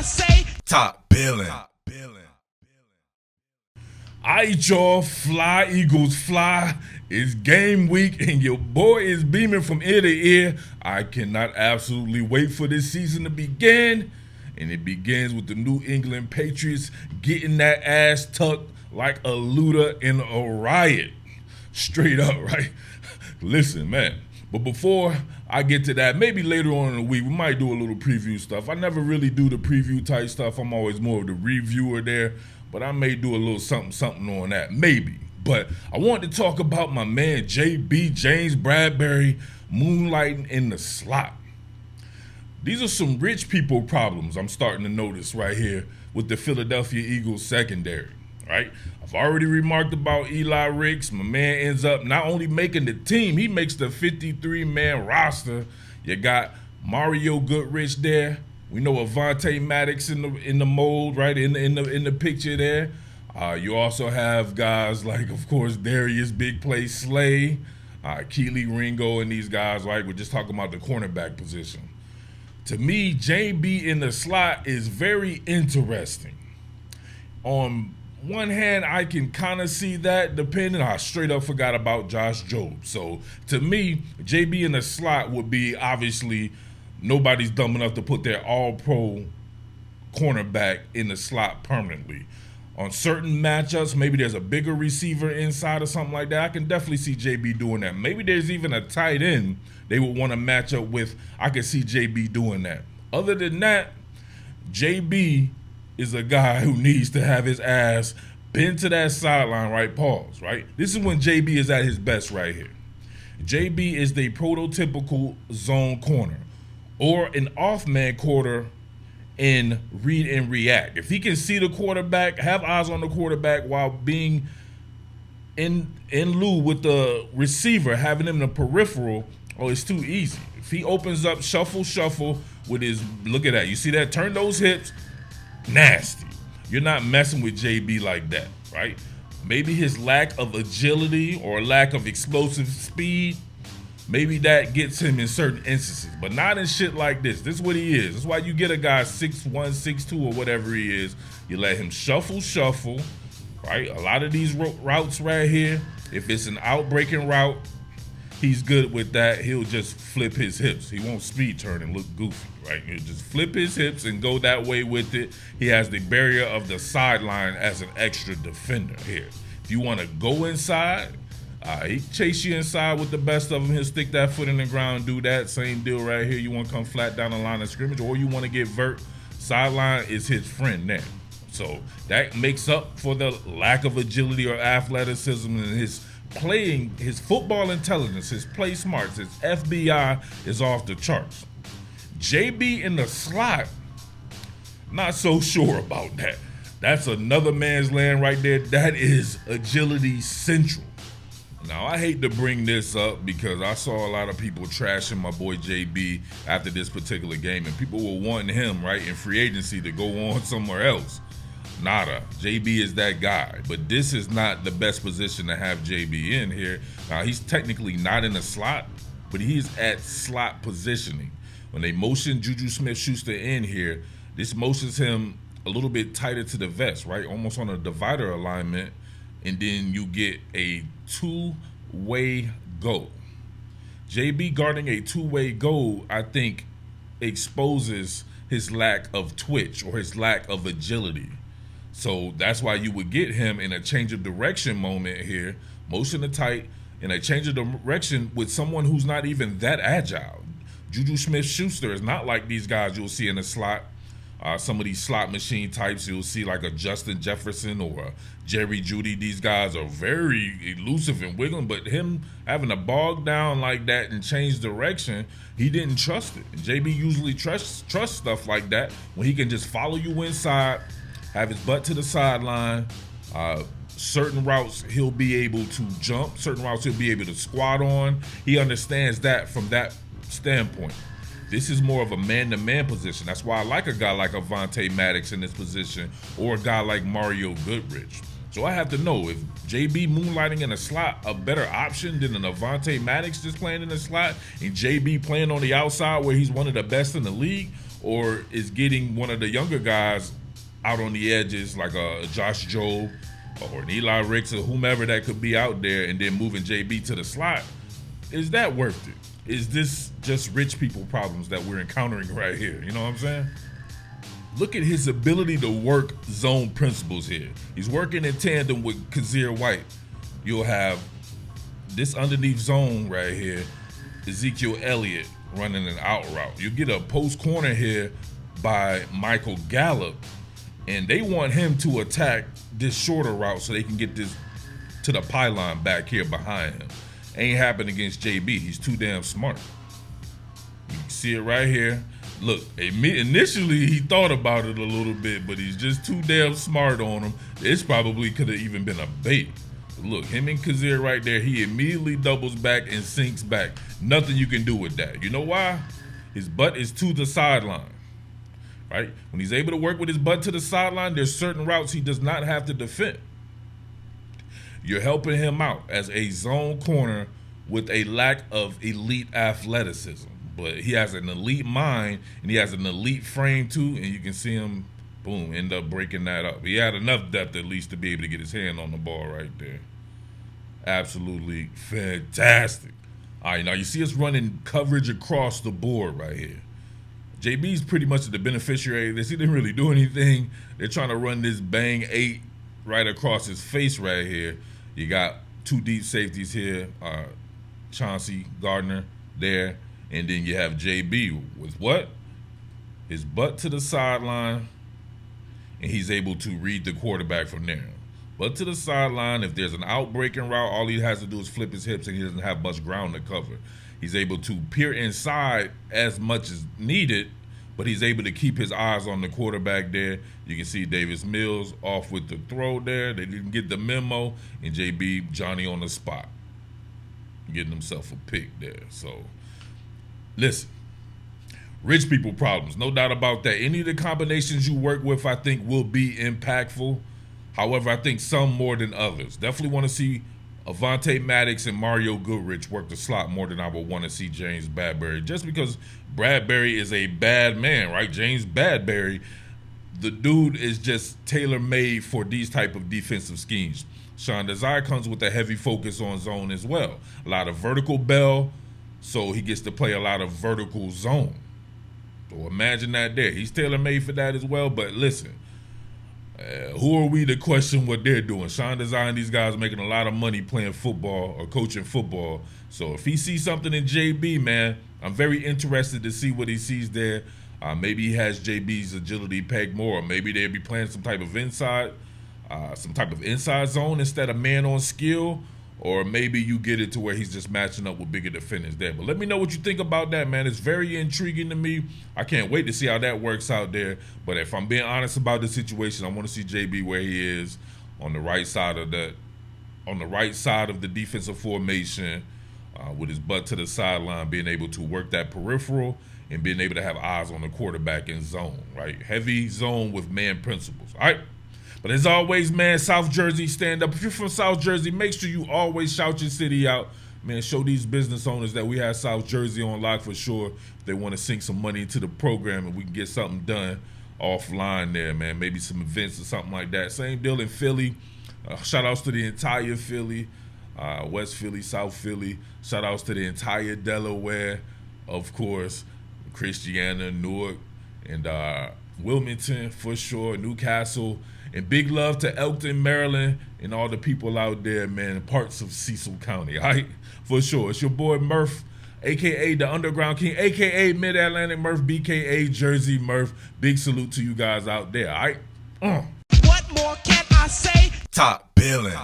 say, top billin'. Alright, y'all, fly, Eagles, fly. It's game week, and your boy is beaming from ear to ear. I cannot absolutely wait for this season to begin. And it begins with the New England Patriots getting that ass tucked like a looter in a riot. Straight up, right? Listen, man. But before I get to that, maybe later on in the week, we might do a little preview stuff. I never really do the preview type stuff. I'm always more of the reviewer there. But I may do a little something on that, maybe. But I wanted to talk about my man JB, James Bradberry, moonlighting in the slot. These are some rich people problems I'm starting to notice right here with the Philadelphia Eagles secondary, right? I've already remarked about Eli Ricks. My man ends up not only making the team, he makes the 53-man roster. You got Mario Goodrich there. We know Avonte Maddox in the mold, right, in the picture there. You also have guys like, of course, Darius Big Play Slay, Kelee Ringo, and these guys, right? We're just talking about the cornerback position. To me, JB in the slot is very interesting. On one hand, I can kind of see that depending. I straight up forgot about Josh Jobe. So to me, JB in the slot would be obviously nobody's dumb enough to put their all-pro cornerback in the slot permanently. On certain matchups, maybe there's a bigger receiver inside or something like that. I can definitely see JB doing that. Maybe there's even a tight end they would want to match up with. I can see JB doing that. Other than that, JB is a guy who needs to have his ass bent to that sideline, right? Pause, right? This is when JB is at his best right here. JB is the prototypical zone corner, or an off-man quarter in read and react. If he can see the quarterback, have eyes on the quarterback while being in lieu with the receiver, having him in the peripheral, it's too easy. If he opens up, shuffle with his, look at that. You see that? Turn those hips, nasty. You're not messing with JB like that, right? Maybe his lack of agility or lack of explosive speed, maybe that gets him in certain instances, but not in shit like this. This is what he is. That's why you get a guy 6'1", 6'2", or whatever he is. You let him shuffle, right? A lot of these routes right here, if it's an out-breaking route, he's good with that. He'll just flip his hips. He won't speed turn and look goofy, right? He'll just flip his hips and go that way with it. He has the barrier of the sideline as an extra defender here. If you want to go inside, he chase you inside with the best of them. He'll stick that foot in the ground, do that. Same deal right here. You want to come flat down the line of scrimmage, or you want to get vert. Sideline is his friend there. So that makes up for the lack of agility or athleticism and his playing, his football intelligence, his play smarts, his FBI is off the charts. JB in the slot, not so sure about that. That's another man's land right there. That is agility central. Now, I hate to bring this up because I saw a lot of people trashing my boy JB after this particular game, and people were wanting him, right, in free agency to go on somewhere else. Nada. JB is that guy, but this is not the best position to have JB in here. Now, he's technically not in the slot, but he's at slot positioning. When they motion Juju Smith-Schuster in here, this motions him a little bit tighter to the vest, right, almost on a divider alignment, and then you get a two-way go. JB guarding a two-way go, I think, exposes his lack of twitch or his lack of agility. So that's why you would get him in a change of direction moment here, motion to tight, in a change of direction with someone who's not even that agile. Juju Smith-Schuster is not like these guys you'll see in the slot. Some of these slot machine types you'll see, like a Justin Jefferson or a Jerry Jeudy. These guys are very elusive and wiggling, but him having to bog down like that and change direction, he didn't trust it. And JB usually trusts stuff like that when he can just follow you inside, have his butt to the sideline. Certain routes he'll be able to jump, certain routes he'll be able to squat on. He understands that from that standpoint. This is more of a man-to-man position. That's why I like a guy like Avonte Maddox in this position, or a guy like Mario Goodrich. So I have to know, if JB moonlighting in the slot a better option than an Avonte Maddox just playing in the slot, and JB playing on the outside where he's one of the best in the league, or is getting one of the younger guys out on the edges, like a Josh Jobe or an Eli Ricks or whomever that could be out there, and then moving JB to the slot, is that worth it? Is this just rich people problems that we're encountering right here? You know what I'm saying? Look at his ability to work zone principles here. He's working in tandem with Kyzir White. You'll have this underneath zone right here, Ezekiel Elliott running an out route. You get a post corner here by Michael Gallup, and they want him to attack this shorter route so they can get this to the pylon back here behind him. Ain't happening against JB. He's too damn smart. You can see it right here. Look, initially he thought about it a little bit, but he's just too damn smart on him. This probably could have even been a bait. Look, him and Kyzir right there, he immediately doubles back and sinks back. Nothing you can do with that. You know why? His butt is to the sideline, right? When he's able to work with his butt to the sideline, there's certain routes he does not have to defend. You're helping him out as a zone corner with a lack of elite athleticism. But he has an elite mind, and he has an elite frame too, and you can see him, boom, end up breaking that up. He had enough depth at least to be able to get his hand on the ball right there. Absolutely fantastic. All right, now you see us running coverage across the board right here. JB's pretty much the beneficiary of this. He didn't really do anything. They're trying to run this bang 8 right across his face right here. You got 2 deep safeties here, Chauncey Gardner there, and then you have JB with what? His butt to the sideline, and he's able to read the quarterback from there. But to the sideline, if there's an outbreaking route, all he has to do is flip his hips, and he doesn't have much ground to cover. He's able to peer inside as much as needed, but he's able to keep his eyes on the quarterback there. You can see Davis Mills off with the throw there. They didn't get the memo, and JB, Johnny on the spot, getting himself a pick there. So, listen, rich people problems, no doubt about that. Any of the combinations you work with, I think, will be impactful. However, I think some more than others. Definitely want to see Avonte Maddox and Mario Goodrich work the slot more than I would want to see James Bradberry, just because Bradberry is a bad man, right? James Bradberry, the dude is just tailor-made for these type of defensive schemes. Sean Desai comes with a heavy focus on zone as well. A lot of vertical bell, so he gets to play a lot of vertical zone. So imagine that there. He's tailor-made for that as well, but listen, who are we to question what they're doing? Sean Desai and these guys are making a lot of money playing football or coaching football. So if he sees something in JB, man, I'm very interested to see what he sees there. Maybe he has JB's agility pegged more. Or maybe they'll be playing some type of inside zone instead of man on skill. Or maybe you get it to where he's just matching up with bigger defenders there. But let me know what you think about that, man. It's very intriguing to me. I can't wait to see how that works out there. But if I'm being honest about the situation, I want to see JB where he is on the right side of the defensive formation, with his butt to the sideline, being able to work that peripheral and being able to have eyes on the quarterback in zone, right? Heavy zone with man principles, all right? But as always, man, South Jersey, stand up. If you're from South Jersey, make sure you always shout your city out. Man, show these business owners that we have South Jersey on lock for sure. If they want to sink some money into the program and we can get something done offline there, man. Maybe some events or something like that. Same deal in Philly. Shout outs to the entire Philly, West Philly, South Philly. Shout outs to the entire Delaware, of course, Christiana, Newark, and Wilmington for sure, Newcastle. And big love to Elkton, Maryland, and all the people out there, man, parts of Cecil County, all right? For sure. It's your boy Murph, a.k.a. the Underground King, a.k.a. Mid-Atlantic Murph, b.k.a. Jersey Murph. Big salute to you guys out there, all right? What more can I say? Top Billin.